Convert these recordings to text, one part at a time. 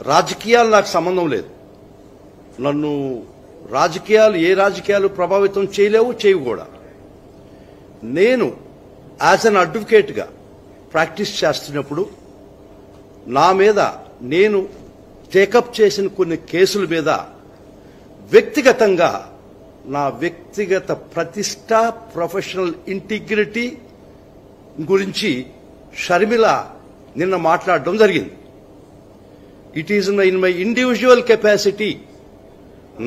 రాజకీయాలు నాకు సంబంధం లేదు. నన్ను ఏ రాజకీయాలు ప్రభావితం చేయలేవు, చేయవు కూడా. నేను యాజ్ అన్ అడ్వకేట్గా ప్రాక్టీస్ చేస్తున్నప్పుడు నా మీద నేను టేకప్ చేసిన కొన్ని కేసుల మీద వ్యక్తిగతంగా నా వ్యక్తిగత ప్రతిష్ట, ప్రొఫెషనల్ ఇంటిగ్రిటీ గురించి షర్మిల నిన్న మాట్లాడడం జరిగింది. It is in my individual capacity,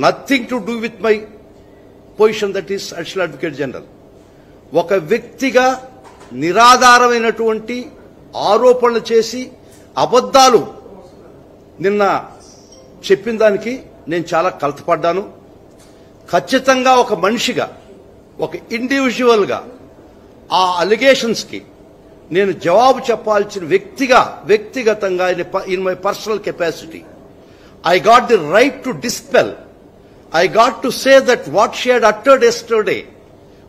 nothing to do with my position, that is additional advocate general. ఒక వ్యక్తిగా నిరాధారమైనటువంటి ఆరోపణలు చేసి అబద్ధాలు నిన్న చెప్పిన దానికి నేను చాలా కలతపడ్డాను. ఖచ్చితంగా ఒక మనిషిగా, ఒక ఇండివిజువల్గా ఆ అలిగేషన్స్కి నేను జవాబు చెప్పాల్సిన వ్యక్తిగతంగా in my personal capacity I got the right to dispel. I got to say that what she had uttered yesterday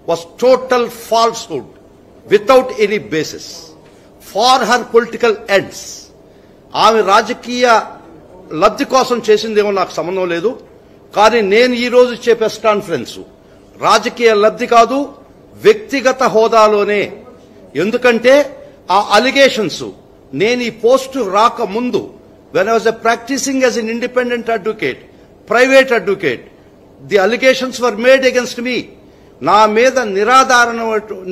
was total falsehood without any basis for her political ends. ఆమె రాజకీయ లబ్ధి కోసం చేసిందేమో నాకు సంబంధం లేదు. కానీ నేను ఈ రోజు ఇచ్చే ప్రెస్ కాన్ఫరెన్స్ రాజకీయ లబ్ధి కాదు, వ్యక్తిగత హోదాలోనే. ఎందుకంటే ఆ అలిగేషన్స్ నేను ఈ పోస్టు రాకముందు, when I was practicing as an independent advocate, private advocate, the allegations were made against me. నా మీద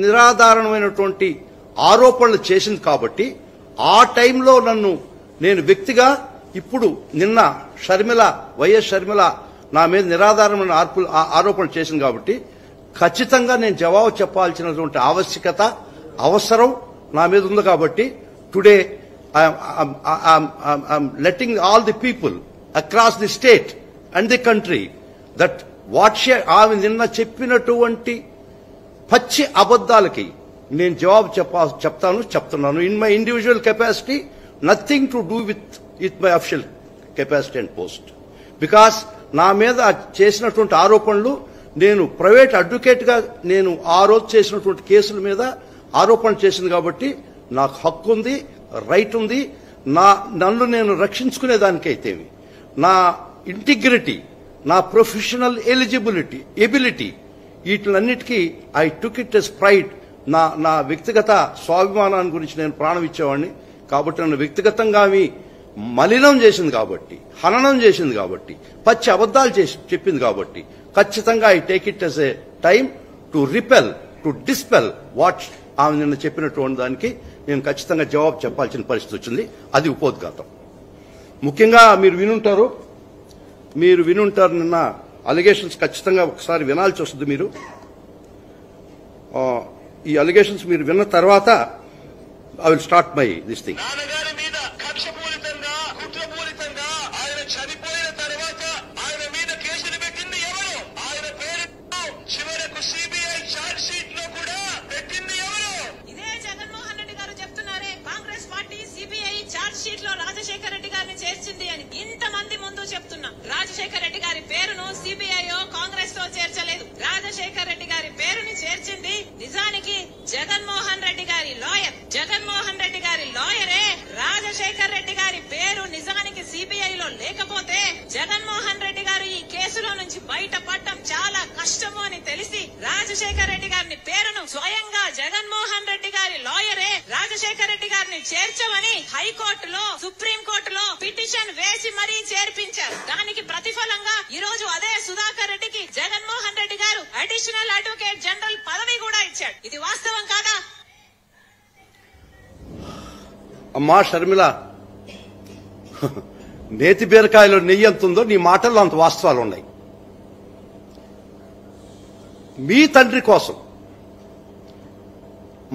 నిరాధారణమైనటువంటి ఆరోపణలు చేసింది కాబట్టి ఆ టైంలో నేను వ్యక్తిగా, ఇప్పుడు నిన్న వైఎస్ షర్మిల నా మీద నిరాధారమైన ఆరోపణలు చేసింది కాబట్టి ఖచ్చితంగా నేను జవాబు చెప్పాల్సినటువంటి ఆవశ్యకత, అవసరం నా మీద ఉంది. కాబట్టి today I'm letting all the people across the state and the country that ఆమె నిన్న చెప్పినటువంటి పచ్చి అబద్దాలకి నేను జవాబు చెప్తున్నాను. In my individual capacity, nothing to do with my official capacity and post. Because నా మీద చేసినటువంటి ఆరోపణలు, నేను ప్రైవేట్ అడ్వకేట్గా నేను ఆ రోజు చేసినటువంటి కేసుల మీద ఆరోపణలు చేసింది కాబట్టి నాకు హక్కు ఉంది, రైట్ ఉంది. నన్ను నేను రక్షించుకునేదానికైతేవి, నా ఇంటిగ్రిటీ, నా ప్రొఫెషనల్ ఎబిలిటీ వీటిలన్నిటికీ I took it as pride. నా వ్యక్తిగత స్వాభిమానాన్ని గురించి నేను ప్రాణం ఇచ్చేవాడిని. కాబట్టి నన్ను వ్యక్తిగతంగా మలినం చేసింది కాబట్టి, హననం చేసింది కాబట్టి, పచ్చి అబద్దాలు చెప్పింది కాబట్టి ఖచ్చితంగా I take it as a time to dispel what ఆమె నిన్న చెప్పినటువంటి దానికి నేను ఖచ్చితంగా జవాబు చెప్పాల్సిన పరిస్థితి వచ్చింది. అది ఉపోద్ఘాతం. ముఖ్యంగా మీరు వినుంటారు నిన్న అలిగేషన్స్ ఖచ్చితంగా ఒకసారి వినాల్సి వస్తుంది. మీరు ఈ అలిగేషన్స్ మీరు విన్న తర్వాత I will start my this thing. Rajasekhara Reddy గారిని చేర్చింది అని ఇంతమంది ముందు చెప్తున్నా. రాజశేఖర రెడ్డి గారి పేరును సిబిఐయో కాంగ్రెస్ తో చేర్చలేదు. రాజశేఖర రెడ్డి గారి పేరుని చేర్చింది నిజానికి జగన్మోహన్ రెడ్డి గారి లాయర్. జగన్మోహన్ రెడ్డి గారి లాయరే రాజశేఖర రెడ్డి గారి పేరు నిజానికి సిబిఐలో లేకపోతే జగన్మోహన్ రెడ్డి గారు ఈ కేసులో నుంచి బయటపడటం చాలా కష్టము అని తెలిసి రాజశేఖర రెడ్డి గారిని పేరును స్వయంగా జగన్మోహన్ రెడ్డి గారి లాయరే రాజశేఖర రెడ్డి గారిని చేర్చమని హైకోర్టులో, సుప్రీం కోర్టులో పిటిషన్ వేసి మరీ చేర్పించారు. దానికి ప్రతిఫలంగా ఈ రోజు అదే సుధాకర్ రెడ్డికి జగన్మోహన్ రెడ్డి గారు అడిషనల్ అడ్వకేట్ జనరల్ పదవి కూడా ఇచ్చాడు. ఇది వాస్తవం కాదా? అమ్మా షర్మిల, నేతి బీరకాయలో నెయ్యి ఎంత ఉందో నీ మాటల్లో అంత వాస్తవాలు ఉన్నాయి. మీ తండ్రి కోసం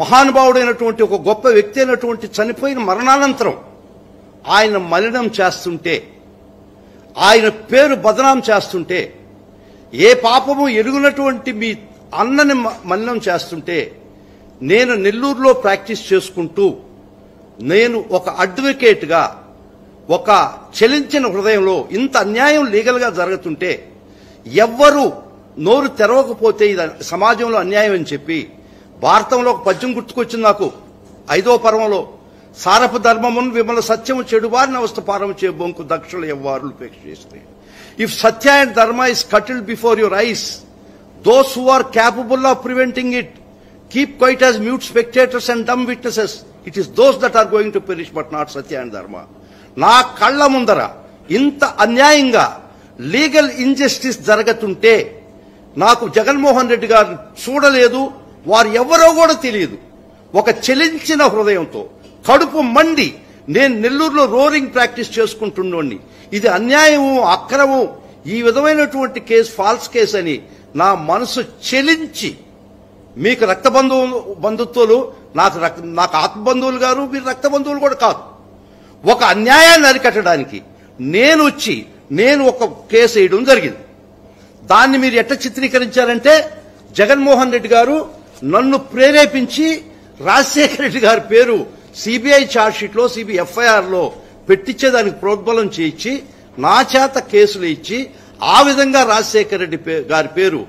మహానుభావుడైనటువంటి ఒక గొప్ప వ్యక్తి అయినటువంటి చనిపోయిన మరణానంతరం ఆయన మలినం చేస్తుంటే, ఆయన పేరు బదనాం చేస్తుంటే, ఏ పాపము ఎరుగునటువంటి మీ అన్నని మలినం చేస్తుంటే, నేను నెల్లూరులో ప్రాక్టీస్ చేసుకుంటూ నేను ఒక అడ్వకేట్గా ఒక చలించిన హృదయంలో ఇంత అన్యాయం లీగల్గా జరుగుతుంటే ఎవ్వరూ నోరు తెరవకపోతే ఇది సమాజంలో అన్యాయం అని చెప్పి భారతంలో ఒక పద్యం గుర్తుకొచ్చింది నాకు. 5వ పర్వంలో సారపు ధర్మమును విమల సత్యము చెడువారిని అవస్థ పారము చే బొంకు దక్షులు ఎవ్వారులు ఉపేక్షిస్తారు. If Satya and Dharma is scuttled before your eyes, those who are capable of preventing it keep quiet as mute spectators and dumb witnesses. It is those that are going to perish, but not Satya and Dharma. నా కళ్ళ ముందర ఇంత అన్యాయంగా legal injustice జరగతుంటే నాకు జగన్మోహన్ రెడ్డి గారు చూడలేదు, వారు ఎవరో కూడా తెలియదు. ఒక చెలించిన హృదయంతో కడుపు మండి నేను నెల్లూరులో రోరింగ్ ప్రాక్టీస్ చేసుకుంటున్నోడిని. ఇది అన్యాయము, అక్రమం, ఈ విధమైనటువంటి కేసు ఫాల్స్ కేసు అని నా మనసు చెలించి, మీకు బంధుత్వాలు నాకు ఆత్మబంధువులు గారు, మీరు రక్త బంధువులు కూడా కాదు, ఒక అన్యాయాన్ని అరికట్టడానికి నేను ఒక కేసు వేయడం జరిగింది. దాన్ని మీరు ఎట్లా చిత్రీకరించారంటే జగన్మోహన్ రెడ్డి గారు నన్ను ప్రేరేపించి రాజశేఖర రెడ్డి గారి పేరు సిబిఐ ఛార్జ్షీట్లో ఎఫ్ఐఆర్లో పెట్టించేదానికి ప్రోద్బలం చేయించి నా చేత కేసులు ఇచ్చి ఆ విధంగా రాజశేఖర రెడ్డి గారి పేరు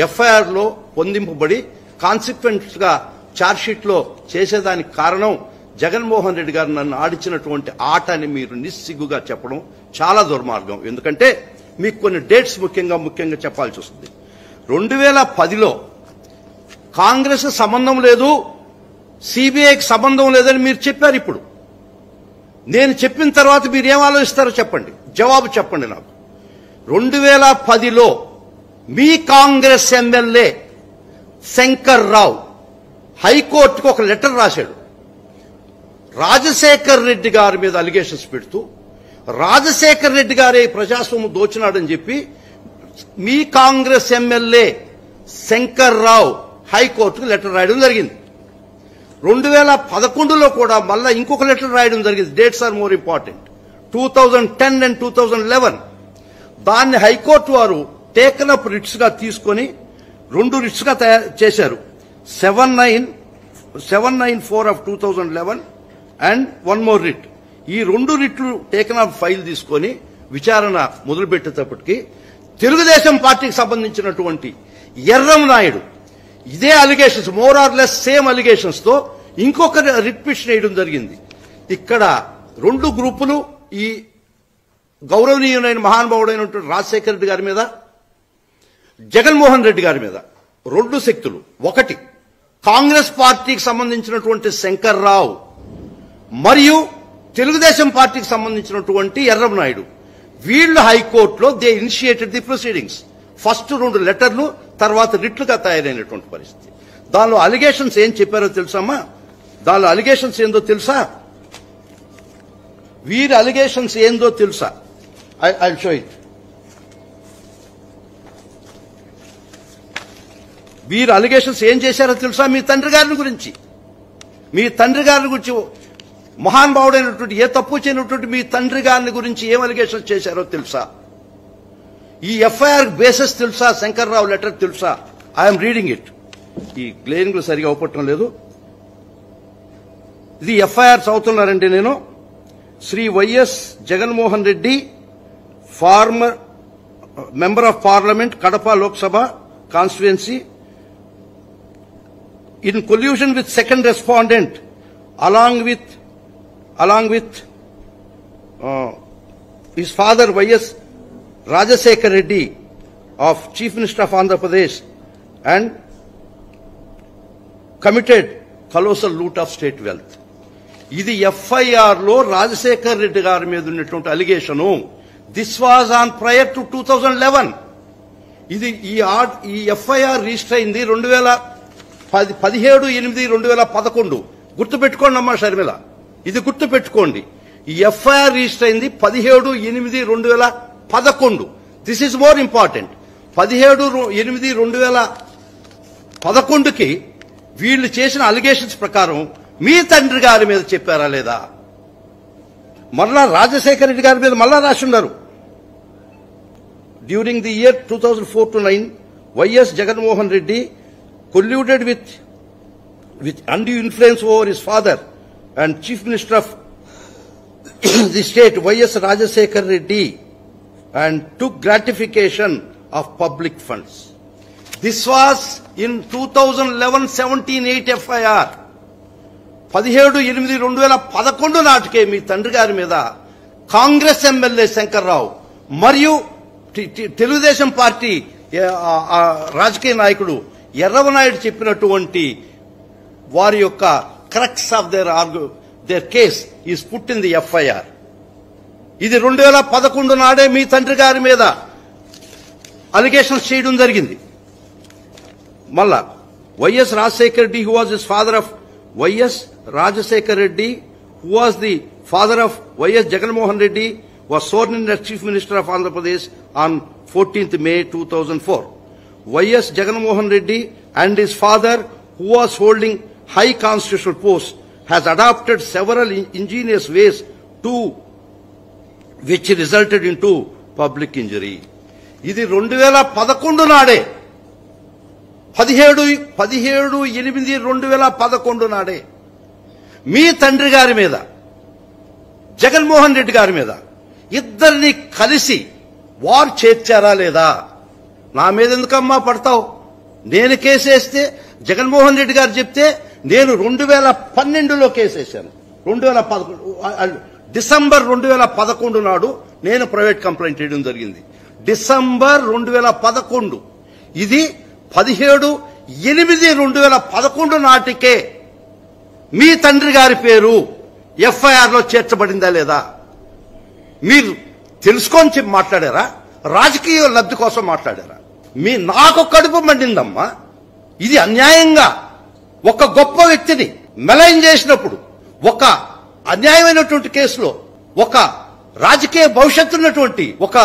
ఎఫ్ఐఆర్లో పొందింపబడి కాన్సిక్వెంట్ గా ఛార్జ్షీట్లో చేసేదానికి కారణం జగన్మోహన్ రెడ్డి గారు నన్ను ఆడించినటువంటి ఆట అని మీరు నిస్సిగ్గుగా చెప్పడం చాలా దుర్మార్గం. ఎందుకంటే మీకు కొన్ని డేట్స్ ముఖ్యంగా చెప్పాల్సి వస్తుంది. 2010లో కాంగ్రెస్ సంబంధం లేదు, సిబిఐకి సంబంధం లేదని మీరు చెప్పారు. ఇప్పుడు నేను చెప్పిన తర్వాత మీరు ఏం ఆలోచిస్తారో చెప్పండి, జవాబు చెప్పండి నాకు. 2010లో మీ కాంగ్రెస్ ఎమ్మెల్యే శంకర్ రావు హైకోర్టుకు ఒక లెటర్ రాశాడు. రాజశేఖర్ రెడ్డి గారి మీద అలిగేషన్స్ పెడుతూ రాజశేఖర్ రెడ్డి గారే ప్రజాస్వామ్యం దోచినాడని చెప్పి మీ కాంగ్రెస్ ఎమ్మెల్యే శంకర్ రావు హైకోర్టుకు లెటర్ రాయడం జరిగింది. 2011లో కూడా మళ్ళా ఇంకొక లెటర్ రాయడం జరిగింది. Dates are more important. 2010 and 2011 దాన్ని హైకోర్టు వారు టేకన్ అప్ రిట్స్ గా తీసుకొని 2 రిట్స్ గా చేశారు. 794 ఆఫ్ 2011 అండ్ 1 మోర్ రిట్. ఈ 2 రిట్లు టేకన్ అప్ ఫైల్ తీసుకొని విచారణ మొదలుపెట్టేటప్పటికి తెలుగుదేశం పార్టీకి సంబంధించినటువంటి ఎర్రం నాయుడు ఇదే allegations, more or less same allegations తో ఇంకొక రిట్ పిటిషన్ వేయడం జరిగింది. ఇక్కడ 2 గ్రూపులు, ఈ గౌరవనీయులైన మహానుభావుడైనటువంటి రాజశేఖర రెడ్డి గారి మీద, జగన్మోహన్ రెడ్డి గారి మీద 2 శక్తులు. ఒకటి కాంగ్రెస్ పార్టీకి సంబంధించినటువంటి శంకర్ రావు మరియు తెలుగుదేశం పార్టీకి సంబంధించినటువంటి ఎర్రం నాయుడు. వీళ్ళు హైకోర్టులో they initiated the proceedings. First 2 లెటర్లు, తర్వాత రిట్లుగా తయారైనటువంటి పరిస్థితి. దానిలో అలిగేషన్స్ ఏం చెప్పారో తెలుసమ్మా? దానిలో అలిగేషన్స్ ఏందో తెలుసా? వీరి అలిగేషన్స్ ఏందో తెలుసా? I show it. వీరు అలిగేషన్స్ ఏం చేశారో తెలుసా? మీ తండ్రి గారిని గురించి మహానుభావుడైనటువంటి, ఏ తప్పు చేయనటువంటి మీ తండ్రి గారిని గురించి ఏం అలిగేషన్స్ చేశారో తెలుసా? ఈ ఎఫ్ఐఆర్ బేసెస్ తెలుసా? శంకర్రావు లెటర్ తెలుసా? I'm reading it. ఈ గ్లేరింగ్ సరిగా అవపట్టడం లేదు. ఇది ఎఫ్ఐఆర్ చదువుతున్నారండి నేను. Shri YS Jaganmohan Reddy, former member of parliament, Kadapa Lok Sabha constituency, in collusion with second respondent along with his father Y.S. Rajasekhar Reddy of Chief Minister of Andhra Pradesh and committed colossal loot of state wealth. ఇది FIR లో రాజశేఖర్ రెడ్డి గారి మీద ఉన్నటువంటి allegation. This was on prior to 2011. ఇది ఈ FIR register అయింది 17/8/2011. గుర్తుపెట్టుకోండి అమ్మా షర్మిల, ఇది గుర్తుపెట్టుకోండి. ఈ ఎఫ్ఐఆర్ రిజిస్టర్ అయింది 17/8/2011. This is more important. 17/8/2011కి వీళ్ళు చేసిన అలిగేషన్స్ ప్రకారం మీ తండ్రి గారి మీద చెప్పారా లేదా? మళ్ళా రాజశేఖర రెడ్డి గారి మీద మళ్ళా రాస్తున్నారు. During the year 2004 to 9 YS Jaganmohan Reddy colluded with undue influence over his father and Chief Minister of the state Y.S. Rajasekhar Reddy and took gratification of public funds. This was in 2011-17-8 FIR. 17/8/2011 నాటికే మీ తండ్రి గారి మీద Congress MLA Shankarrao మరియు Telugu Desam party రాజకీయ నాయకుడు ఎర్రవనాయుడు చెప్పినటువంటి వారి యొక్క crux of their case is put in the FIR. ఇది 2011 నాడే మీ తండ్రి గారి మీద అలిగేషన్స్ చేయడం జరిగింది. మళ్ళా YS Rajasekhara Reddy who was his father of YS Rajasekhara Reddy who was the father of Y.S. Jagannamohan Reddy was sworn in as Chief Minister of Andhra Pradesh on 14th May 2004. Y.S. Jagannamohan Reddy and his father, who was holding high constitutional posts, has adopted several ingenious ways to which resulted into public injury. ఇది 2011 నాడే 17/8/2011 నాడే మీ తండ్రి గారి మీద జగన్మోహన్ రెడ్డి గారి మీద ఇద్దరిని కలిసి వారు చేర్చారా లేదా? నా మీద ఎందుకమ్మా పడతావు? నేను కేసేస్తే జగన్మోహన్ రెడ్డి గారు చెప్తే నేను 2012లో కేసేశాను. 2011 డిసెంబర్ 2011 నాడు నేను ప్రైవేట్ కంప్లైంట్ చేయడం జరిగింది. డిసెంబర్ 2011. ఇది 17/8/2011 నాటికే మీ తండ్రి గారి పేరు ఎఫ్ఐఆర్ లో చేర్చబడిందా లేదా? మీరు తెలుసుకొని మాట్లాడారా? రాజకీయ లబ్ధి కోసం మాట్లాడారా? నాకు కడుపు మండిందమ్మా. ఇది అన్యాయంగా ఒక గొప్ప వ్యక్తిని మెలైన్ చేసినప్పుడు, ఒక అన్యాయమైనటువంటి కేసులో ఒక రాజకీయ భవిష్యత్తు ఉన్నటువంటి ఒక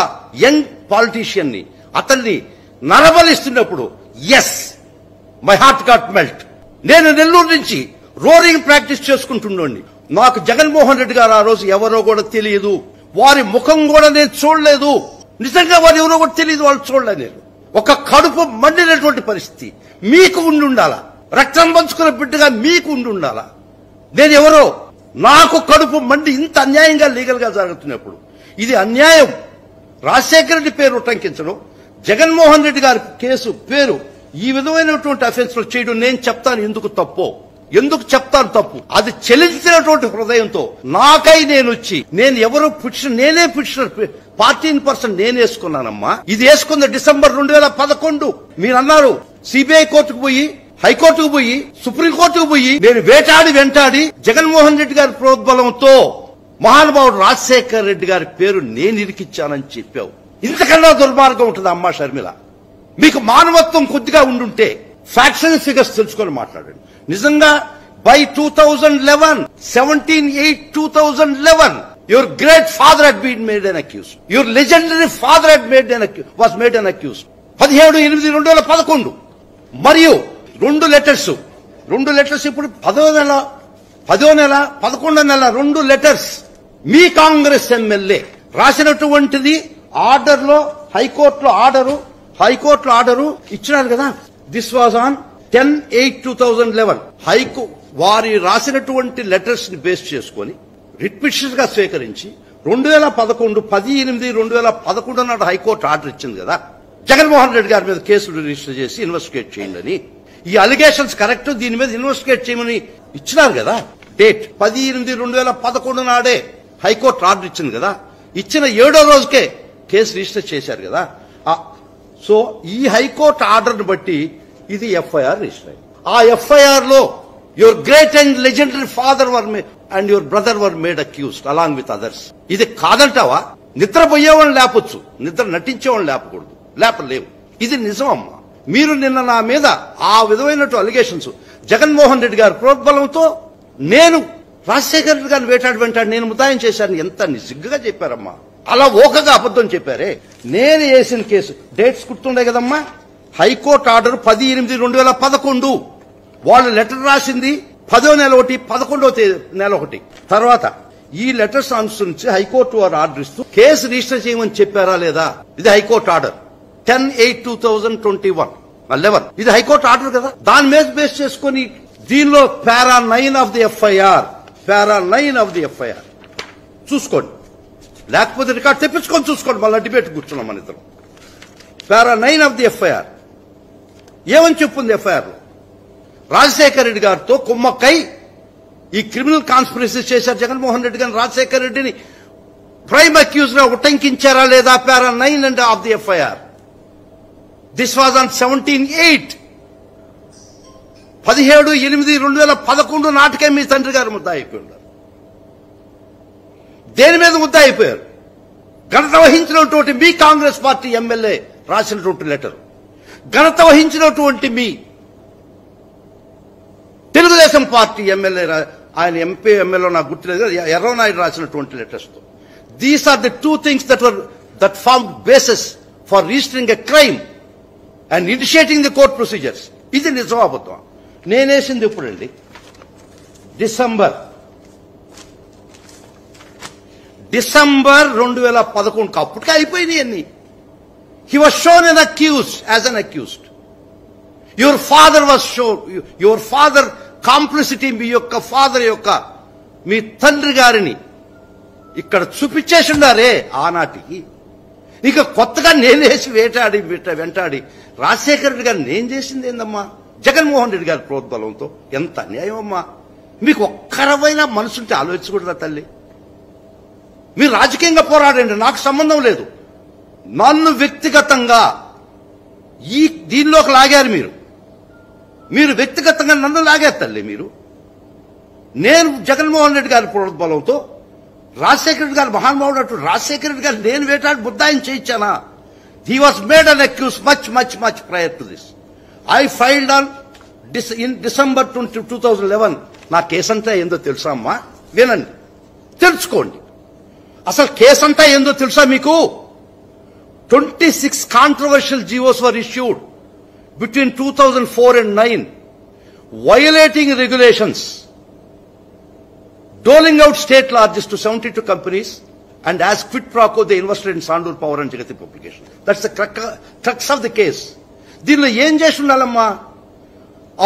యంగ్ పాలిటీషియన్ ని అతన్ని నరబలిస్తున్నప్పుడు as my heart got melt. నేను నెల్లూరు నుంచి రోరింగ్ ప్రాక్టీస్ చేసుకుంటున్నాండి. నాకు జగన్మోహన్ రెడ్డి గారు ఆ రోజు ఎవరో కూడా తెలియదు, వారి ముఖం కూడా నేను చూడలేదు. నిజంగా వారు ఎవరో కూడా తెలియదు, వాళ్ళు చూడలేదు. నేను ఒక కడుపు మండినటువంటి పరిస్థితి మీకు ఉండి ఉండాలా, రక్తం పంచుకున్న బిడ్డగా మీకు ఉండి ఉండాలా. నేను ఎవరో నాకు కడుపు మండి ఇంత అన్యాయంగా లీగల్ గా జరుగుతున్నప్పుడు ఇది అన్యాయం. రాజశేఖర రెడ్డి పేరు ఉటంకించడం, జగన్మోహన్ రెడ్డి గారి కేసు పేరు ఈ విధమైనటువంటి అఫెన్స్ లో చేయడం నేను చెప్తాను ఎందుకు తప్పు, ఎందుకు చెప్తాను తప్పు. అది చెల్లించినటువంటి హృదయంతో నాకై నేను వచ్చి నేను ఎవరు నేనే పిటిషనర్ పార్టీని పర్సన్ నేను వేసుకున్నానమ్మా. ఇది వేసుకుంది డిసెంబర్ 2011. మీరు అన్నారు సిబిఐ కోర్టుకు పోయి, హైకోర్టుకు పోయి, సుప్రీంకోర్టుకు పోయి నేను వెంటాడి జగన్మోహన్ రెడ్డి గారి ప్రోద్బలంతో మహానుభావుడు రాజశేఖర రెడ్డి గారి పేరు నేను ఇరికిచ్చానని చెప్పావు. ఇంతకన్నా దుర్మార్గం ఉంటుంది అమ్మా షర్మిల. మీకు మానవత్వం కొద్దిగా ఉండుంటే ఫ్యాక్ట్స్ అండ్ ఫిగర్స్ తెలుసుకొని మాట్లాడండి. నిజంగా by 2011, 17/8/2011 your great father had been made an accused. Your legendary father had was made an accused. 17/8/2011 మరియు రెండు లెటర్స్ ఇప్పుడు 10వ నెల 11వ నెల 2 లెటర్స్ మీ కాంగ్రెస్ ఎమ్మెల్యే రాసినటువంటిది ఆర్డర్ లో హైకోర్టులో ఆర్డరు ఇచ్చినారు కదా. This was on 10/8/2011. వారి రాసినటువంటి లెటర్స్ ని బేస్ చేసుకుని రిట్ పిటిషన్స్ గా స్వీకరించి 10/8/2011 నాడు హైకోర్టు ఆర్డర్ ఇచ్చింది కదా, జగన్మోహన్ రెడ్డి గారి మీద కేసులు రిజిస్టర్ చేసి ఇన్వెస్టిగేట్ చేయండి అని. ఈ అలిగేషన్స్ కరెక్ట్, దీని మీద ఇన్వెస్టిగేట్ చేయమని ఇచ్చినారు కదా. డేట్ 10/8/2011 నాడే హైకోర్టు ఆర్డర్ ఇచ్చింది కదా. ఇచ్చిన 7వ రోజుకే కేసు రిజిస్టర్ చేశారు కదా. సో ఈ హైకోర్టు ఆర్డర్ ని బట్టి ఇది ఎఫ్ఐఆర్ రిజిస్టర్ అయింది. ఆ ఎఫ్ఐఆర్ లో your great and legendary father and your brother were made accused along with others. ఇది కాదంటావా? నిద్రపోయేవాళ్ళని లేపొచ్చు, నిద్ర నటించేవాళ్ళని లేపకూడదు, లేపలేవు. ఇది నిజం అమ్మా. మీరు నిన్న నా మీద ఆ విధమైనట్టు అలిగేషన్స్ జగన్మోహన్ రెడ్డి గారి ప్రోద్బలంతో నేను రాజశేఖర రెడ్డి గారిని వెంటాడి నేను ముద్దాయం చేశాను ఎంత నిజంగా చెప్పారమ్మా. అలా ఓకగా అబద్ధం చెప్పారే. నేను వేసిన కేసు డేట్స్ గుర్తుండే కదమ్మా. High court order 10/8/2011. వాళ్ళు లెటర్ రాసింది 10వ నెల 1, 11వ నెల 1. తర్వాత ఈ లెటర్స్ అనుసరించి హైకోర్టు వారు ఆర్డర్ ఇస్తూ కేసు రిజిస్టర్ చేయమని చెప్పారా లేదా? ఇది హైకోర్టు ఆర్డర్ 10/8/2011. ఇది హైకోర్టు ఆర్డర్ కదా. దాని మీద బేస్ చేసుకుని దీనిలో పారా 9 ఆఫ్ ది ఎఫ్ఐఆర్ చూసుకోండి, లేకపోతే రికార్డు తెప్పించుకొని చూసుకోండి. మళ్ళీ డిబేట్ కూర్చున్నాం మన ఇద్దరం. పారా 9 ఆఫ్ ది ఎఫ్ఐఆర్ ఏమని చెప్పింది? ఎఫ్ఐఆర్ లో రాజశేఖర రెడ్డి గారితో కుమ్మక్కై ఈ క్రిమినల్ కాన్స్పిరసీ చేశారు జగన్మోహన్ రెడ్డి గారిని, రాజశేఖర రెడ్డిని ప్రైమ్ అక్యూజ్ గా ఉటంకించారా లేదా? పారా 9 and of the FIR. This was on 17/8. 17/8/2011 నాటికే మీ తండ్రి గారు ముద్ద అయిపోయి ఉన్నారు. దేని మీద ముద్ద అయిపోయారు? ఘనత వహించినటువంటి మీ కాంగ్రెస్ పార్టీ ఎమ్మెల్యే రాసినటువంటి లెటర్, ఘనత వహించినటువంటి మీ తెలుగుదేశం పార్టీ ఎమ్మెల్యే, ఆయన ఎంపీ ఎమ్మెల్యే నాకు గుర్తులేదు, ఎర్రనాయుడు రాసినటువంటి లెటర్స్ తో. These are the two things that formed basis for registering a crime and initiating the court procedures. ఇది నిజం అబద్ధం? నేనేసింది ఎప్పుడండి? డిసెంబర్ 2011. అప్పటికే అయిపోయినాయి అన్ని. He was shown an accused as an accused. Your father was shown, your father complicity, మీ యొక్క father యొక్క మీ తండ్రి గారిని ఇక్కడ చూపించేసిండారే ఆనాటికి. ఇక కొత్తగా నేనేసి వెంటాడి రాజశేఖర రెడ్డి గారు నేను చేసింది ఏందమ్మా? జగన్మోహన్ రెడ్డి గారి ప్రోద్బలంతో. ఎంత అన్యాయం అమ్మా! మీకు ఒక్కరమైనా మనసుంటే ఆలోచించకూడదా తల్లి? మీరు రాజకీయంగా పోరాడండి, నాకు సంబంధం లేదు. నన్ను వ్యక్తిగతంగా దీనిలోకి లాగారు మీరు వ్యక్తిగతంగా నన్ను లాగారు తల్లి. నేను జగన్మోహన్ రెడ్డి గారి ప్రోద్బలంతో రాజశేఖర రెడ్డి గారు మహానుభావుడు అటు రాజశేఖర రెడ్డి గారు నేను వేటాడి ముద్దాయిని చేయించానా? He was made an accused much prior to this. I filed on in December 2011. నా కేసంతా ఏందో తెలుసా అమ్మా? వినండి, తెలుసుకోండి. అసలు కేసంతా ఏందో తెలుసా మీకు? 26 controversial GOs were issued between 2004 and 2009, violating regulations, doling out state largesse to 72 companies, and as quid pro quo they invested in Sandur Power and Jagati Publication. That's the crux of the case. దీనిలో ఏం చేసి ఉండాలమ్మా?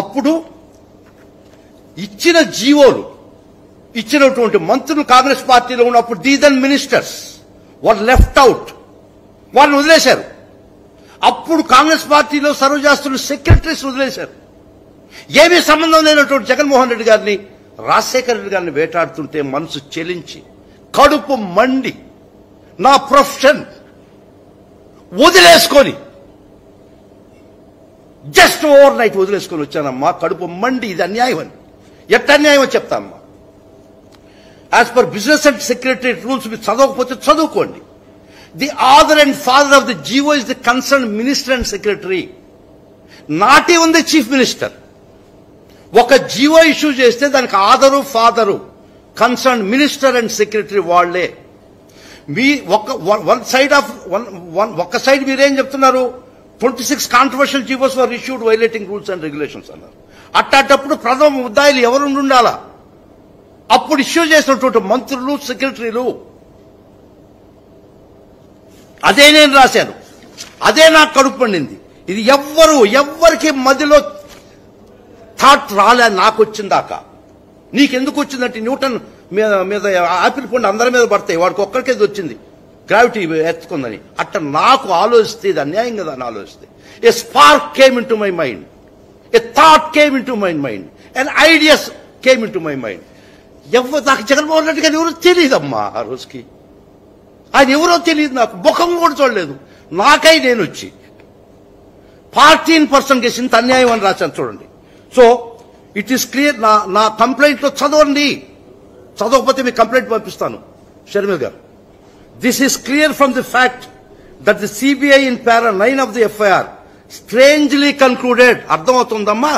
అప్పుడు ఇచ్చిన జీవోలు ఇచ్చినటువంటి మంత్రులు కాంగ్రెస్ పార్టీలో ఉన్నప్పుడు దీదన్ మినిస్టర్స్ వర్ లెఫ్ట్ అవుట్, వారిని వదిలేశారు. అప్పుడు కాంగ్రెస్ పార్టీలో సర్వ్ చేస్తున్న సెక్రటరీస్ వదిలేశారు. ఏమీ సంబంధం లేనటువంటి జగన్మోహన్ రెడ్డి గారిని, రాజశేఖర రెడ్డి గారిని వేటాడుతుంటే మనసు చెలించి కడుపు మండి నా ప్రొఫెషన్ వదిలేసుకొని జస్ట్ ఓవర్ నైట్ వదిలేసుకొని వచ్చానమ్మా. కడుపు మండి. ఇది అన్యాయం అని. ఎట్ట అన్యాయం అని చెప్తానమ్మా? As per business and secretary rules మీరు చదవకపోతే చదువుకోండి. The author and father of the GO is the concerned minister and secretary, not even the chief minister. ఒక జీవో ఇష్యూ చేస్తే దానికి author father concern minister and secretary వాళ్లే. మీ ఒక side మీరేం చెప్తున్నారు? 26 controversial GOs were issued violating rules and regulations అన్నారు. అట్టాటప్పుడు ప్రథమ ముద్దాయిలు ఎవరు ఉండాలా? అప్పుడు ఇష్యూ చేసినటువంటి మంత్రులు, సెక్రటరీలు. అదే నేను రాశాను, అదే నాకు కడుపు పండింది. ఇది ఎవ్వరికి మధ్యలో థాట్ రాలే. నాకు వచ్చిందాకా. నీకెందుకు వచ్చిందంటే న్యూటన్ మీద ఆపిల్ పండు అందరి మీద పడతాయి, వాడికి ఒక్కరికేది వచ్చింది, గ్రావిటీ ఎత్తుకుందని. అట్ట నాకు ఆలోచిస్తే ఇది అన్యాయం కదా అని ఆలోచిస్తే ఏ spark came in to my mind, a thought came in to my mind, and ideas came in to my mind. నాకు జగన్మోహన్ రెడ్డి గారు ఎవరో తెలియదమ్మా. ఆ రోజుకి ఆయన ఎవరో తెలియదు, నాకు ముఖం కూడా చూడలేదు. నాకై నేను వచ్చి 14% కేసు ఇంత అన్యాయం అని రాశాను చూడండి. So it is clear. నా కంప్లైంట్ లో చదవండి, చదవకపోతే మీ కంప్లైంట్ పంపిస్తాను Sharmila garu. This is clear from the fact that the CBI in para 9 of the FIR strangely concluded, అర్థమవుతుందమ్మా,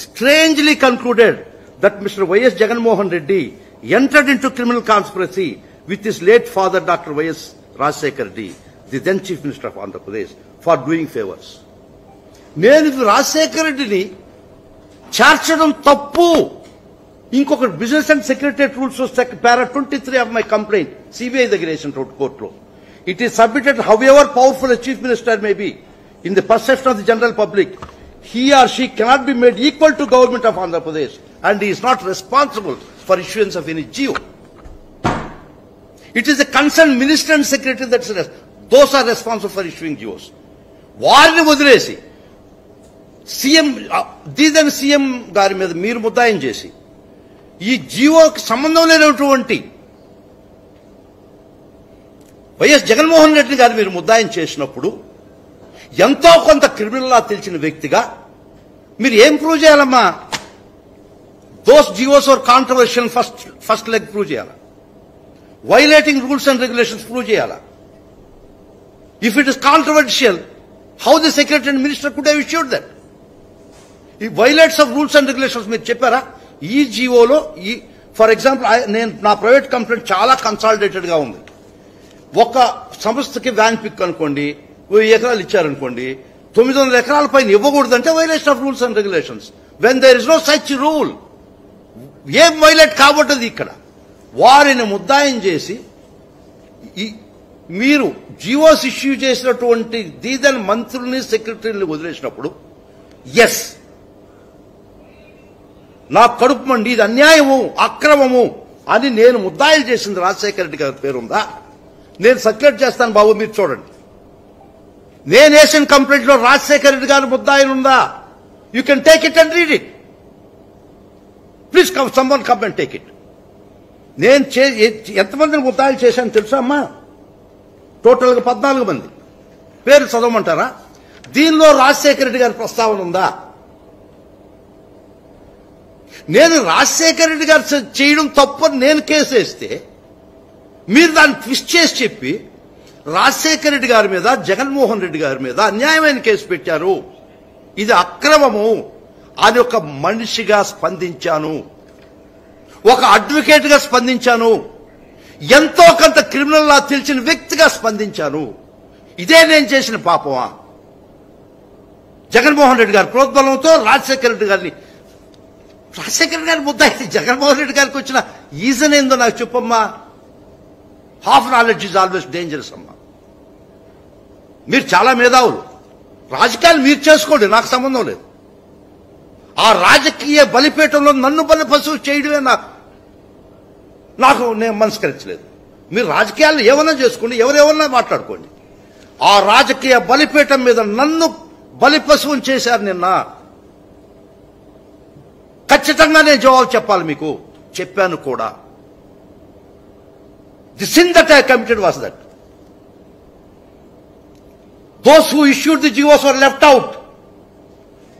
strangely concluded that Mr. Y.S. Jaganmohan Reddy entered into criminal conspiracy with his late father Dr. Y.S. Rajshekhar Reddy, the then Chief Minister of Andhra Pradesh, for doing favors. నేను రాజశేఖర రెడ్డిని చేర్చడం తప్పు. ఇంకొక business and secretary rules para 23 of my complaint CBI దగ్గర వేసిన కోర్టులో. It is submitted how ever powerful a chief minister may be in the perception of the general public, he or she cannot be made equal to government of Andhra Pradesh, and he is not responsible for issuance of any GO. It is the concerned minister and secretary those are responsible for issuing GOs. వారిని వదిలేసి CM దీదని CM గారి మీద మీరు ముద్దాయం చేసి ఈ జీవోకి సంబంధం లేనటువంటి YS Jaganmohan Reddy గారు మీరు ముద్దాయం చేసినప్పుడు ఎంతో కొంత క్రిమినల్లా తెలిసిన వ్యక్తిగా మీరు ఏం ప్రూవ్ చేయాలమ్మా? Those GOs are controversial first leg prove చేయాలా? Violating rules and regulations prove చేయాలా? If it is controversial, how the secretary and minister could have issued that? ఈ violates of rules and regulations మీరు చెప్పారా? ఈ జీవోలో for example నేను నా private complaint చాలా కన్సాలిడేటెడ్ గా ఉంది. ఒక సంస్థకి వ్యాన్ పిక్ అనుకోండి 1000 ఎకరాలు ఇచ్చారనుకోండి, 900 ఎకరాల పైన ఇవ్వకూడదంటే violation of rules and regulations. When there is no such rule, ఏం వైలేట్ కాబట్టది ఇక్కడ. వారిని ముద్దాయం చేసి మీరు జీవోస్ ఇష్యూ చేసినటువంటి దీదని మంత్రుల్ని సెక్రటరీని వదిలేసినప్పుడు ఎస్ నా కడుపు మండి ఇది అన్యాయము అక్రమము అని నేను ముద్దాయిలు చేసింది రాజశేఖర రెడ్డి గారి పేరుందా? నేను సర్క్యులేట్ చేస్తాను బాబు, మీరు చూడండి. నేను వేసిన కంప్లైంట్ లో రాజశేఖర రెడ్డి గారి ముద్దాయిలు ఉందా? You can take it and read it. Please someone come and take it. నేను ఎంతమందిని ముద్దాయిలు చేశాను తెలుసా అమ్మా? టోటల్గా 14 మంది. పేరు చదవమంటారా? దీనిలో రాజశేఖర రెడ్డి గారి ప్రస్తావన ఉందా? నేను రాజశేఖర రెడ్డి గారు చేయడం తప్పని నేను కేసు వేస్తే మీరు దాన్ని ట్విస్ట్ చేసి చెప్పి రాజశేఖర రెడ్డి గారి మీద జగన్మోహన్ రెడ్డి గారి మీద అన్యాయమైన కేసు పెట్టారు, ఇది అక్రమము అని ఒక మనిషిగా స్పందించాను, ఒక అడ్వకేట్ గా స్పందించాను, ఎంతో కొంత క్రిమినల్ లా తెలిసిన వ్యక్తిగా స్పందించాను. ఇదే నేను చేసిన పాపమా? జగన్మోహన్ రెడ్డి గారి ప్రోద్బలంతో రాజశేఖర రెడ్డి గారిని ముద్దాయి జగన్మోహన్ రెడ్డి గారికి వచ్చిన ఈజన్ ఏందో నాకు చెప్పమ్మా. Half knowledge is always dangerous అమ్మా. మీరు చాలా మేధావులు, రాజకీయాలు మీరు చేసుకోండి, నాకు సంబంధం లేదు. ఆ రాజకీయ బలిపీఠంలో నన్ను బలిపశువు చేయడమే నాకు నేను మనస్కరించలేదు. మీరు రాజకీయాలు ఏమన్నా చేసుకోండి, ఎవరెవరన్నా మాట్లాడుకోండి. ఆ రాజకీయ బలిపీఠం మీద నన్ను బలిపశువుని చేశారు నిన్న. ఖచ్చితంగా నేను జవాబు చెప్పాలి మీకు. చెప్పాను కూడా. The sin that I committed was that those who issued the GOs were left out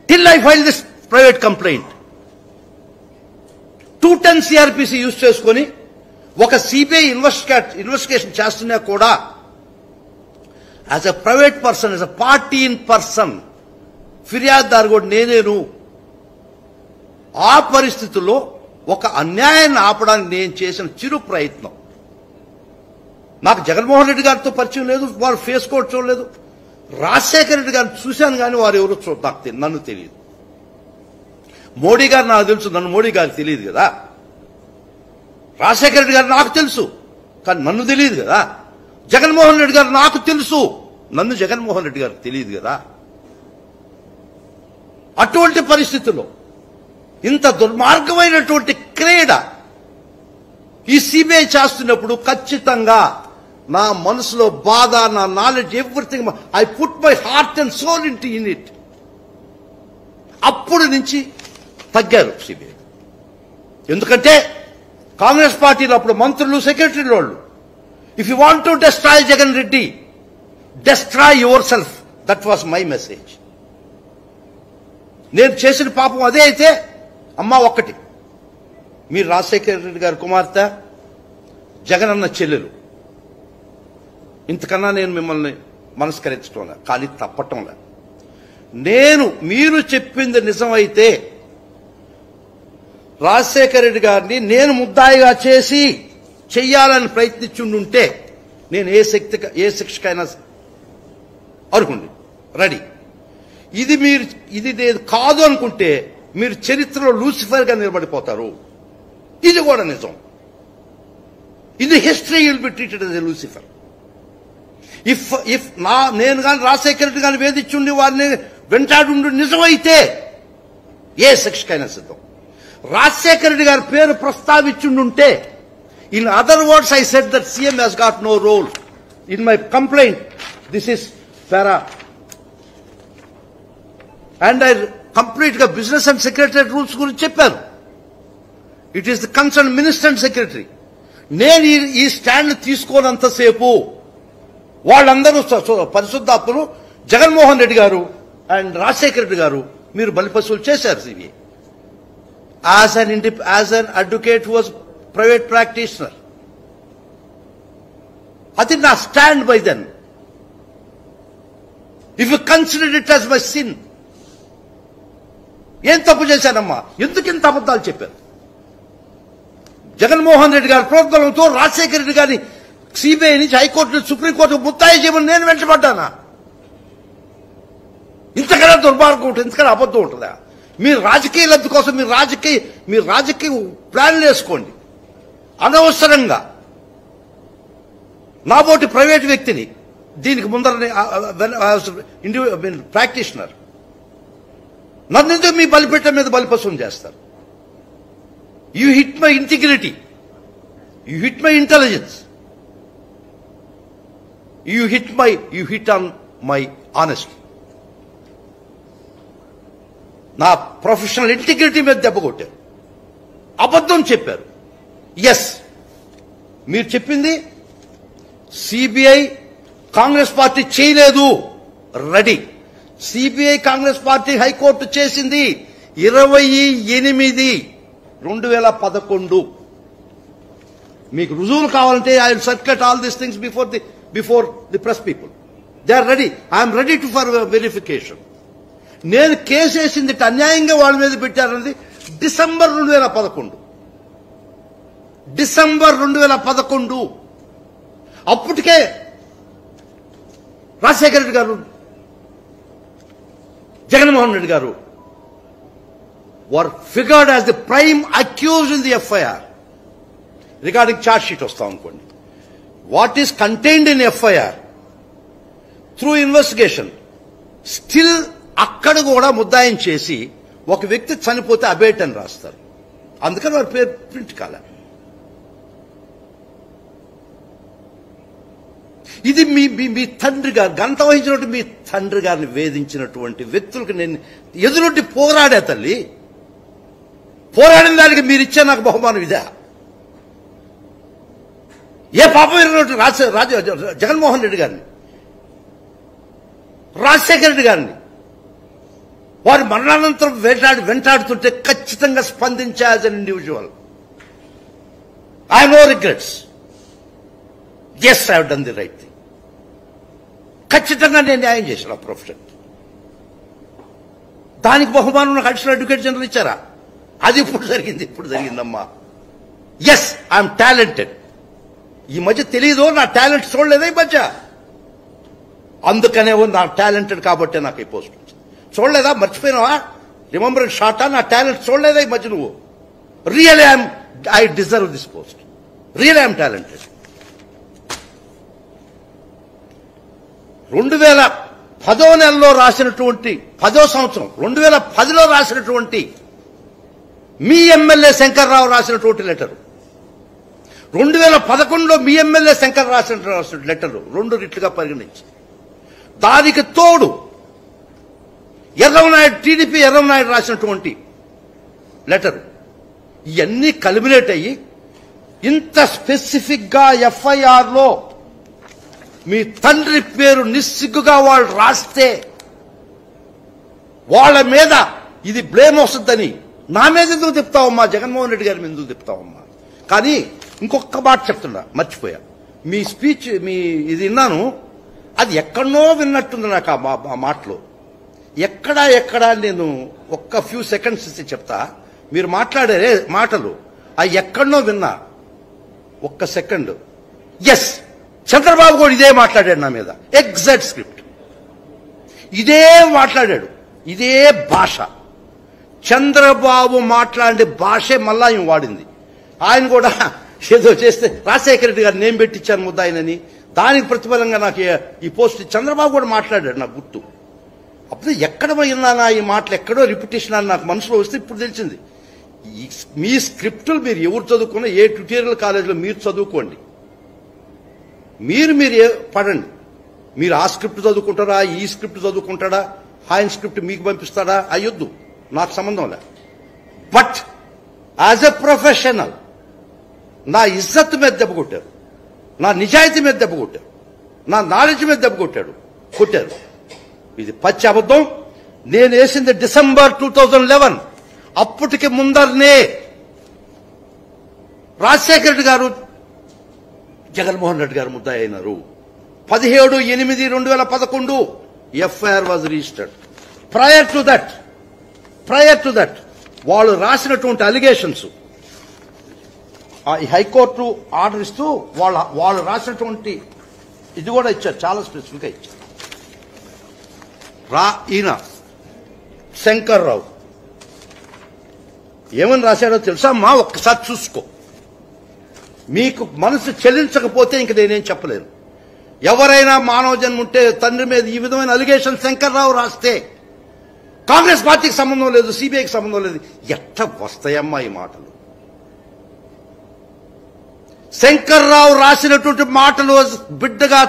till I filed this private complaint. 210 CRPC use చేసుకొని ఒక సిబిఐ ఇన్వెస్టిగేషన్ చేస్తున్నా కూడా as a private person, as a party in person ఫిర్యాదుదారు కూడా నేనేను. ఆ పరిస్థితుల్లో ఒక అన్యాయాన్ని ఆపడానికి నేను చేసిన చిరు ప్రయత్నం. నాకు జగన్మోహన్ రెడ్డి గారితో పరిచయం లేదు, వారు ఫేస్ కోడ్ చూడలేదు. రాజశేఖర రెడ్డి గారిని చూశాను కానీ వారు ఎవరో నన్ను తెలియదు. మోడీ గారు నాకు తెలుసు, నన్ను మోడీ గారికి తెలియదు కదా. రాజశేఖర రెడ్డి గారు నాకు తెలుసు కానీ నన్ను తెలియదు కదా. జగన్మోహన్ రెడ్డి గారు నాకు తెలుసు, నన్ను జగన్మోహన్ రెడ్డి గారికి తెలియదు కదా. అటువంటి పరిస్థితుల్లో ఇంత దుర్మార్గమైనటువంటి క్రీడ ఈ సిబిఐ చేస్తున్నప్పుడు ఖచ్చితంగా నా మనసులో బాధ, నా knowledge, everything I put my heart and soul in it. అప్పుడు నుంచి తగ్గారు సిబిఐ. ఎందుకంటే కాంగ్రెస్ పార్టీలో అప్పుడు మంత్రులు, సెక్రటరీలు వాళ్ళు, if you want to destroy Jagan Reddy, destroy your self. That was my message. నేను చేసిన పాపం అదే అయితే అమ్మా ఒక్కటి, మీరు రాజశేఖర రెడ్డి గారి కుమార్తె, జగన్ అన్న చెల్లెలు, ఇంతకన్నా నేను మిమ్మల్ని మనస్కరించడం లే, కానీ తప్పటం లే. మీరు చెప్పింది నిజమైతే రాజశేఖర రెడ్డి గారిని నేను ముద్దాయిగా చేసి చెయ్యాలని ప్రయత్నించుండుంటే నేను ఏ శిక్షకైనా అర్హుండి రెడీ. ఇది నేను కాదు అనుకుంటే మీరు చరిత్రలో లూసిఫర్ గా నిలబడిపోతారు. ఇది కూడా నిజం. ఇది history will be treated as a Lucifer. If నేను కానీ రాజశేఖర రెడ్డి గారిని వేధించుండి వారిని వెంటాడుండి నిజమైతే ఏ శిక్షకైనా సిద్ధం. రాజశేఖర రెడ్డి గారి పేరు ప్రస్తావించుండుంటే, in other words I said that CM has got no role in my complaint. This is para and I complete గా బిజినెస్ అండ్ సెక్రటరీ రూల్స్ గురించి చెప్పాను. It is the concern minister and secretary. నేను ఈ stand తీసుకోనంతసేపు వాళ్ళందరూ పరిశుద్ధాత్మలు జగన్మోహన్ రెడ్డి గారు and Rajasekhara Reddy గారు మీరు బలిపశువులు చేశారు CBI. As an advocate was private practitioner. అది నా stand by then. If you consider it as my sin. ఏం తప్పు చేశానమ్మా? ఎందుకు ఇంత అబద్ధాలు చెప్పారు? జగన్మోహన్ రెడ్డి గారి ప్రోద్బలంతో రాజశేఖర రెడ్డి గారిని సిబిఐ నుంచి హైకోర్టు సుప్రీంకోర్టు ముత్తాయి చేయమని నేను వెంటబడ్డానా? ఇంతకన్నా దుర్మార్గం ఉంటుంది, ఇంతకన్నా అబద్ధం ఉంటుందా? మీరు రాజకీయ లబ్ధి కోసం మీరు రాజకీయ ప్లాన్లు వేసుకోండి. అనవసరంగా నాబోటి ప్రైవేట్ వ్యక్తిని దీనికి ముందర ప్రాక్టీషనర్ నన్ను ఎందుకు మీ బలిపీఠం మీద బలిపశువుని చేస్తారు? You hit my integrity, you hit my intelligence, you hit on my honesty. నా ప్రొఫెషనల్ ఇంటిగ్రిటీ మీద దెబ్బ కొట్టారు, అబద్ధం చెప్పారు. ఎస్, మీరు చెప్పింది సిబిఐ కాంగ్రెస్ పార్టీ చేయలేదు. Ready. CBI Congress party high court చేసింది 28/2011. మీకు రుజువులు కావాలంటే I will circulate all these things before the press people. They are ready. I'm ready to for verification. నేను కేసు వేసింది అన్యాయంగా వాళ్ళ మీద పెట్టారన్నది డిసెంబర్ 2011. అప్పటికే రాజశేఖర రెడ్డి గారు, జగన్మోహన్ రెడ్డి గారు were figured as the prime accused in the FIR. Regarding charge sheet వస్తాం అనుకోండి. What is contained in FIR through investigation still అక్కడ కూడా ముద్దాయం చేసి ఒక వ్యక్తి చనిపోతే అబేట్ అని రాస్తారు. అందుకని వారి పేరు ప్రింట్ కాలే. ఇది మీ తండ్రి గారు గంట వహించినట్టు మీ తండ్రి గారిని వేధించినటువంటి వ్యక్తులకు నేను ఎదురొడ్డి పోరాడే తల్లి. పోరాడిన దానికి మీరు ఇచ్చే నాకు బహుమానం ఇదా? ఏ పాపం జగన్మోహన్ రెడ్డి గారిని, రాజశేఖర రెడ్డి గారిని వారి మరణానంతరం వెంటాడుతుంటే ఖచ్చితంగా స్పందించా as an individual. I no regrets. Yes, I have done the right thing. ఖచ్చితంగా నేను న్యాయం చేశాను ఆ ప్రొఫెషన్. దానికి బహుమానం నాకు అడిషనల్ అడ్వకేట్ జనరల్ ఇచ్చారా? అది ఇప్పుడు జరిగిందమ్మా. Yes, I'm talented. ఈ మధ్య తెలీదు, నా టాలెంట్ చూడలేదా ఈ మధ్య? అందుకనే నా టాలెంటెడ్ కాబట్టే నాకు ఈ పోస్ట్ చూడలేదా? మర్చిపోయినావా? రిమెంబర్ షార్టా? నా టాలెంట్ చూడలేదా ఈ మధ్య నువ్వు? Really I deserve this post. Really I'm talented. 2010వ నెలలో రాసినటువంటి 10వ సంవత్సరం 2010లో రాసినటువంటి మీ ఎమ్మెల్యే శంకర్రావు రాసినటువంటి లెటరు, 2011లో మీ ఎమ్మెల్యే శంకర్ రాసిన లెటరు 2 రిట్లుగా పరిగణించి దానికి తోడు టీడీపీ ఎర్రమనాయుడు రాసినటువంటి లెటరు, ఇవన్నీ కల్మినేట్ అయ్యి ఇంత స్పెసిఫిక్ గా ఎఫ్ఐఆర్ లో మీ తండ్రి పేరు నిస్సిగ్గుగా వాళ్ళు రాస్తే వాళ్ళ మీద ఇది బ్లేమ్ వస్తుందని నా మీద ఎందుకు చెప్తావమ్మా? జగన్మోహన్ రెడ్డి గారి మీద ఎందుకు చెప్తావమ్మా? కానీ ఇంకొక మాట చెప్తున్నా, మర్చిపోయా. మీ స్పీచ్ ఇది విన్నాను, అది ఎక్కడనో విన్నట్టుంది నాకు ఆ మాటలు. ఎక్కడా నేను ఒక్క ఫ్యూ సెకండ్స్ ఇస్తే చెప్తా. మీరు మాట్లాడే మాటలు అవి ఎక్కడనో విన్నా. ఒక్క సెకండ్. ఎస్, చంద్రబాబు కూడా ఇదే మాట్లాడాడు నా మీద. ఎగ్జాక్ట్ స్క్రిప్ట్ ఇదే మాట్లాడాడు, ఇదే భాష. చంద్రబాబు మాట్లాడే భాషే మళ్ళా ఆయన వాడింది. ఆయన కూడా ఏదో చేస్తే రాజశేఖర రెడ్డి గారు నేను పెట్టించాను ముద్దాయనని, దానికి ప్రతిఫలంగా నాకు ఈ పోస్ట్ చంద్రబాబు కూడా మాట్లాడాడు నాకు గుర్తు. అప్పుడు ఎక్కడ విన్నానా ఈ మాటలు, ఎక్కడో రిపిటేషన్ అని నాకు మనసులో వస్తే ఇప్పుడు తెలిసింది. మీ స్క్రిప్టులు మీరు ఎవరు చదువుకున్నా, ఏ ట్యూటోరియల్ కాలేజీలో మీరు చదువుకోండి, మీరు పడండి. మీరు ఆ స్క్రిప్ట్ చదువుకుంటారా, ఈ స్క్రిప్ట్ చదువుకుంటాడా, ఆయన స్క్రిప్ట్ మీకు పంపిస్తాడా, అయ్యొద్దు, నాకు సంబంధం లే. బట్ యాజ్ ఎ ప్రొఫెషనల్ నా ఇజ్జత్ మీద దెబ్బ కొట్టారు, నా నిజాయితీ మీద దెబ్బ కొట్టారు, నా నాలెడ్జ్ మీద దెబ్బ కొట్టారు. ఇది పచ్చి అబద్ధం. నేను వేసింది డిసెంబర్ 2011. అప్పటికి ముందరనే రాజశేఖర రెడ్డి గారు జగన్మోహన్ రెడ్డి గారు ముద్దాయి అయినారు. 17/8/2011 FIR was registered. Prior to that వాళ్ళు రాసినటువంటి అలిగేషన్స్ హైకోర్టు ఆర్డర్ ఇస్తూ వాళ్ళు రాసినటువంటి ఇది కూడా ఇచ్చారు, చాలా స్పెసిఫిక్ గా ఇచ్చారు. ఈయన శంకర్రావు ఏమని రాశాడో తెలుసా అమ్మా? ఒక్కసారి చూసుకో. మీకు మనసు చెల్లించకపోతే ఇంక నేనేం చెప్పలేను. ఎవరైనా మానవ జన్మ ఉంటే తండ్రి మీద ఈ విధమైన అలిగేషన్ శంకర్రావు రాస్తే కాంగ్రెస్ పార్టీకి సంబంధం లేదు, సిబిఐకి సంబంధం లేదు. ఎట్ట వస్తాయమ్మా ఈ మాటలు? శంకర్రావు రాసినటువంటి మాటలు బిడ్డగా,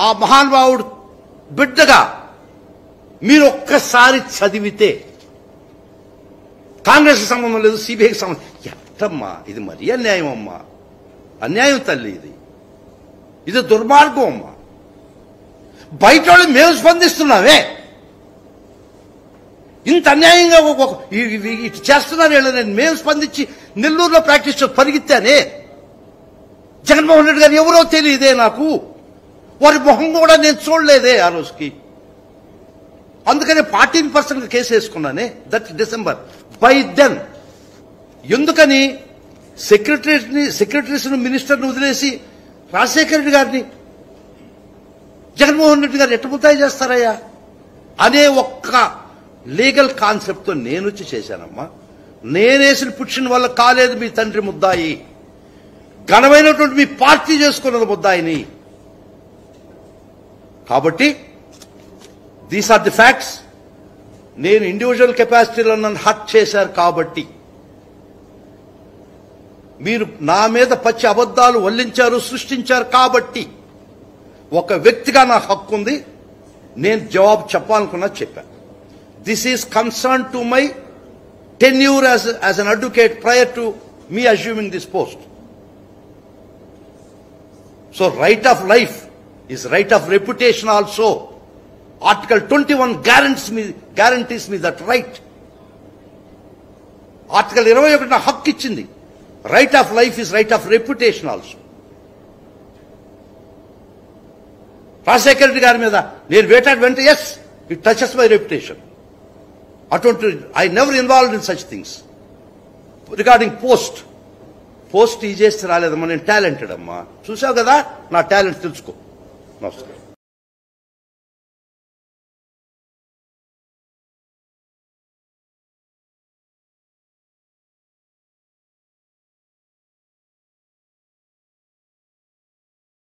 ఆ మహానుభావుడు బిడ్డగా మీరు ఒక్కసారి చదివితే కాంగ్రెస్కి సంబంధం లేదు, సిబిఐకి సంబంధం. ఎట్టమ్మా ఇది? మరీ అన్యాయం అమ్మా, అన్యాయం తల్లి. ఇది దుర్మార్గం అమ్మా. బయట వాళ్ళు మేము స్పందిస్తున్నామే, ఇంత అన్యాయంగా ఇటు చేస్తున్నారు వీళ్ళు. నేను మేము స్పందించి నెల్లూరులో ప్రాక్టీస్ పరిగెత్తానే. జగన్మోహన్ రెడ్డి గారు ఎవరో తెలియదే నాకు, వారి మొహం కూడా నేను చూడలేదే ఆ రోజుకి. అందుకనే 14% కేసు వేసుకున్నానే, దట్ డిసెంబర్. బై దెన్ ఎందుకని సెక్రటరీస్ మినిస్టర్ని వదిలేసి రాజశేఖర రెడ్డి గారిని జగన్మోహన్ రెడ్డి గారు ఎట్ట ముద్దాయి చేస్తారయ్యా అనే ఒక్క లీగల్ కాన్సెప్ట్ తో నేను వచ్చి చేశానమ్మా. నేనేసిన పుట్టిన వల్ల కాలేదు మీ తండ్రి ముద్దాయి, ఘనమైనటువంటి మీ పార్టీ చేసుకున్నది ముద్దాయిని. కాబట్టి దీస్ ఆర్ ది ఫ్యాక్ట్స్. నేను ఇండివిజువల్ కెపాసిటీలో నన్ను హర్ట్ చేశారు కాబట్టి, మీరు నా మీద పచ్చి అబద్దాలు వల్లించారు, సృష్టించారు కాబట్టి ఒక వ్యక్తిగా నా హక్కు ఉంది. నేను జవాబు చెప్పాలనుకున్నా చెప్పాను. This is concern to my tenure as an advocate prior to me assuming this post. So right of life is right of reputation also. Article 21 guarantees me that right. Article 21 na hakku ichindi. Right of life is right of reputation also. Rajasekhara Reddy గారి మీద నేను వేటాడు, yes, it touches my reputation. I never involved in such things. Regarding post ఈ చేస్తే రాలేదమ్మా, నేను talented అమ్మా. చూసావు కదా నా టాలెంట్, తెలుసుకో. నమస్కారం.